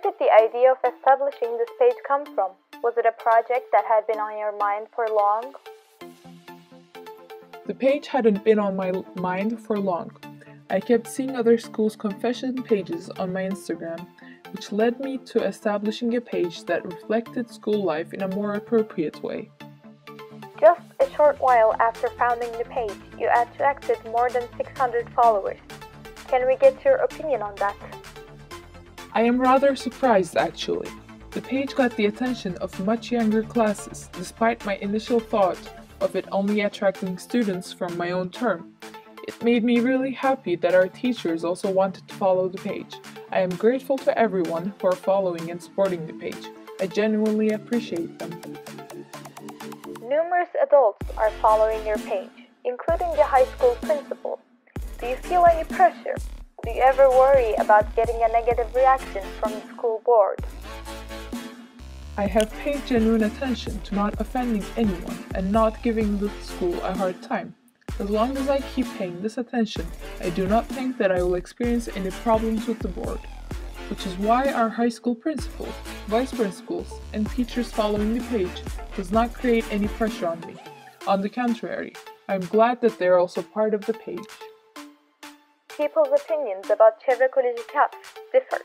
did the idea of establishing this page come from? Was it a project that had been on your mind for long? The page hadn't been on my mind for long. I kept seeing other schools' confession pages on my Instagram, which led me to establishing a page that reflected school life in a more appropriate way. Just a short while after founding the page, you attracted more than 600 followers. Can we get your opinion on that? I am rather surprised actually. The page got the attention of much younger classes, despite my initial thought of it only attracting students from my own term. It made me really happy that our teachers also wanted to follow the page. I am grateful to everyone for following and supporting the page. I genuinely appreciate them. Numerous adults are following your page, including the high school principal. Do you feel any pressure? Do you ever worry about getting a negative reaction from the school board? I have paid genuine attention to not offending anyone and not giving the school a hard time. As long as I keep paying this attention, I do not think that I will experience any problems with the board, which is why our high school principals, vice principals, and teachers following the page does not create any pressure on me. On the contrary, I am glad that they are also part of the page. People's opinions about Çevre Koleji caps differ.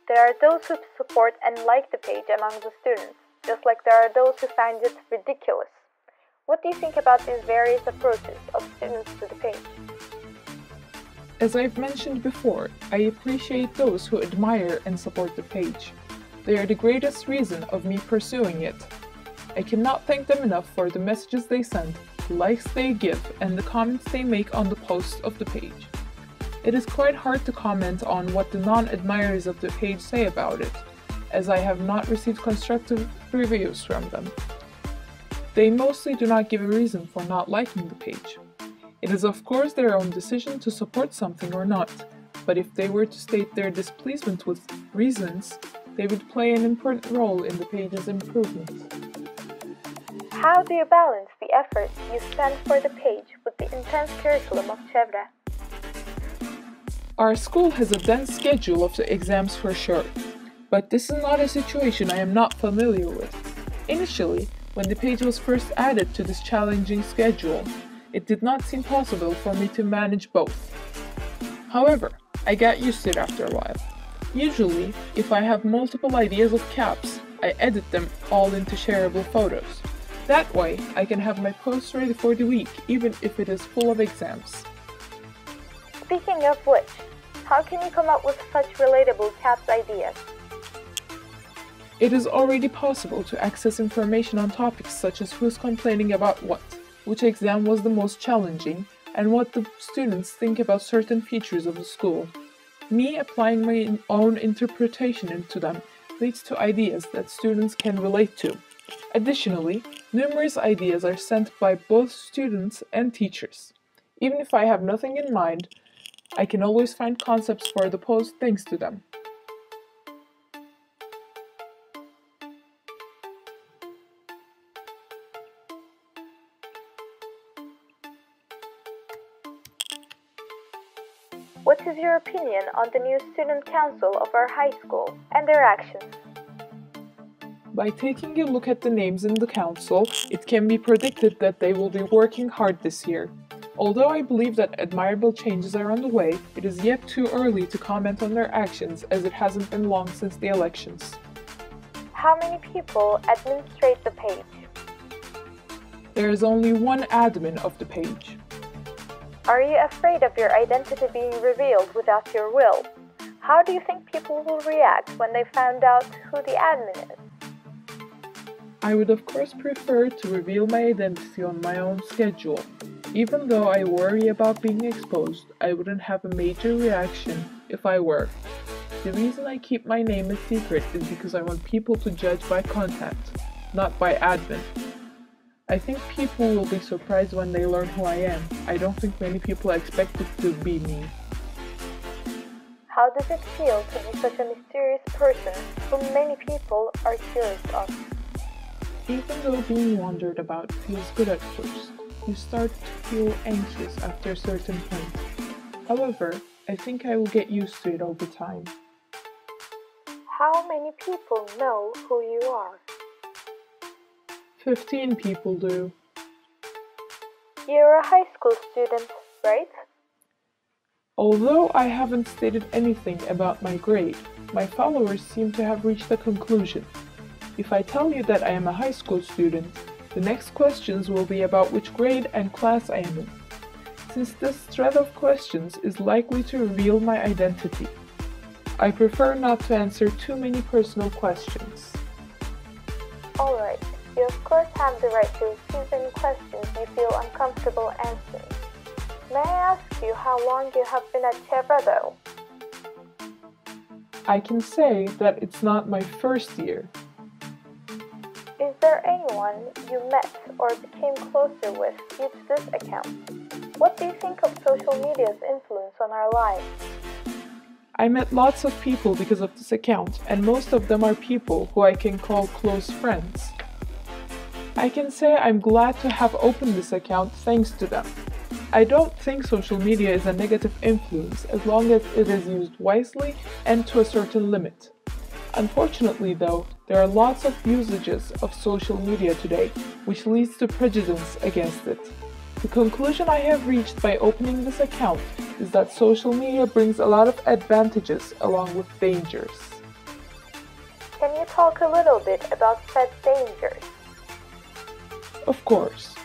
There are those who support and like the page among the students, just like there are those who find it ridiculous. What do you think about these various approaches of students to the page? As I've mentioned before, I appreciate those who admire and support the page. They are the greatest reason of me pursuing it. I cannot thank them enough for the messages they send, the likes they give, and the comments they make on the posts of the page. It is quite hard to comment on what the non-admirers of the page say about it, as I have not received constructive reviews from them. They mostly do not give a reason for not liking the page. It is of course their own decision to support something or not, but if they were to state their displeasure with reasons, they would play an important role in the page's improvement. How do you balance the effort you spend for the page with the intense curriculum of Çevre? Our school has a dense schedule of the exams for sure, but this is not a situation I am not familiar with. Initially, when the page was first added to this challenging schedule, it did not seem possible for me to manage both. However, I got used to it after a while. Usually, if I have multiple ideas of caps, I edit them all into shareable photos. That way, I can have my post ready for the week even if it is full of exams. Speaking of which, how can you come up with such relatable caps ideas? It is already possible to access information on topics such as who's complaining about what, which exam was the most challenging, and what the students think about certain features of the school. Me applying my own interpretation into them leads to ideas that students can relate to. Additionally, numerous ideas are sent by both students and teachers. Even if I have nothing in mind, I can always find concepts for the post thanks to them. What is your opinion on the new student council of our high school and their actions? By taking a look at the names in the council, it can be predicted that they will be working hard this year. Although I believe that admirable changes are on the way, it is yet too early to comment on their actions as it hasn't been long since the elections. How many people administrate the page? There is only one admin of the page. Are you afraid of your identity being revealed without your will? How do you think people will react when they find out who the admin is? I would of course prefer to reveal my identity on my own schedule. Even though I worry about being exposed, I wouldn't have a major reaction if I were. The reason I keep my name a secret is because I want people to judge by content, not by admin. I think people will be surprised when they learn who I am. I don't think many people expect it to be me. How does it feel to be such a mysterious person whom many people are curious of? Even though being wondered about feels good at first, you start to feel anxious after a certain point. However, I think I will get used to it over time. How many people know who you are? 15 people do. You're a high school student, right? Although I haven't stated anything about my grade, my followers seem to have reached a conclusion. If I tell you that I am a high school student, the next questions will be about which grade and class I am in, since this thread of questions is likely to reveal my identity. I prefer not to answer too many personal questions. Alright, you of course have the right to receive any questions you feel uncomfortable answering. May I ask you how long you have been at Chevra though? I can say that it's not my first year. Is there anyone you met or became closer with due to this account? What do you think of social media's influence on our lives? I met lots of people because of this account, and most of them are people who I can call close friends. I can say I'm glad to have opened this account thanks to them. I don't think social media is a negative influence as long as it is used wisely and to a certain limit. Unfortunately though, there are lots of usages of social media today, which leads to prejudice against it. The conclusion I have reached by opening this account is that social media brings a lot of advantages along with dangers. Can you talk a little bit about said dangers? Of course.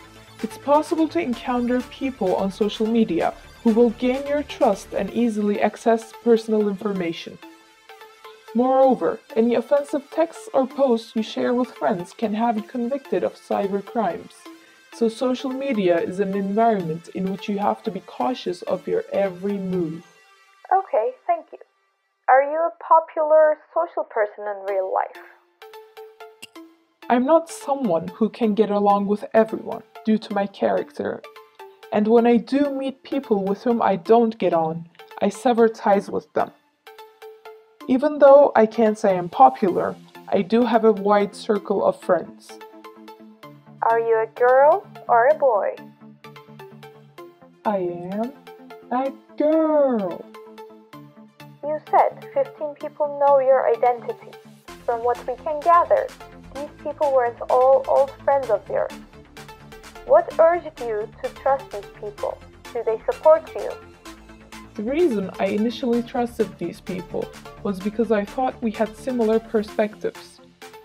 It's possible to encounter people on social media who will gain your trust and easily access personal information. Moreover, any offensive texts or posts you share with friends can have you convicted of cyber crimes. So social media is an environment in which you have to be cautious of your every move. Okay, thank you. Are you a popular social person in real life? I'm not someone who can get along with everyone due to my character, and when I do meet people with whom I don't get on, I sever ties with them. Even though I can't say I'm popular, I do have a wide circle of friends. Are you a girl or a boy? I am a girl. You said 15 people know your identity. From what we can gather, these people weren't all old friends of yours. What urged you to trust these people? Do they support you? The reason I initially trusted these people was because I thought we had similar perspectives.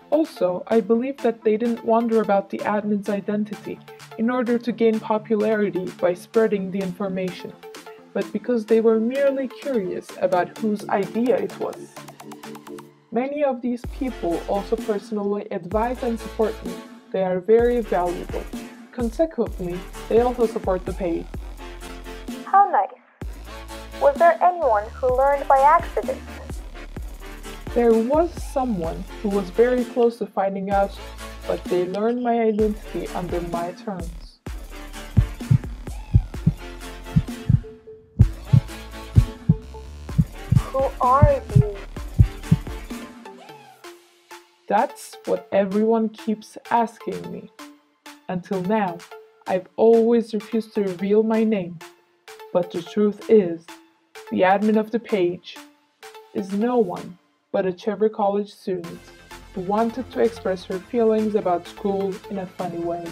Also, I believed that they didn't wonder about the admin's identity in order to gain popularity by spreading the information, but because they were merely curious about whose idea it was. Many of these people also personally advise and support me. They are very valuable. Consequently, they also support the page. How nice. Was there anyone who learned by accident? There was someone who was very close to finding out, but they learned my identity under my terms. Who are you? That's what everyone keeps asking me. Until now, I've always refused to reveal my name. But the truth is, the admin of the page is no one but a Chevra College student who wanted to express her feelings about school in a funny way.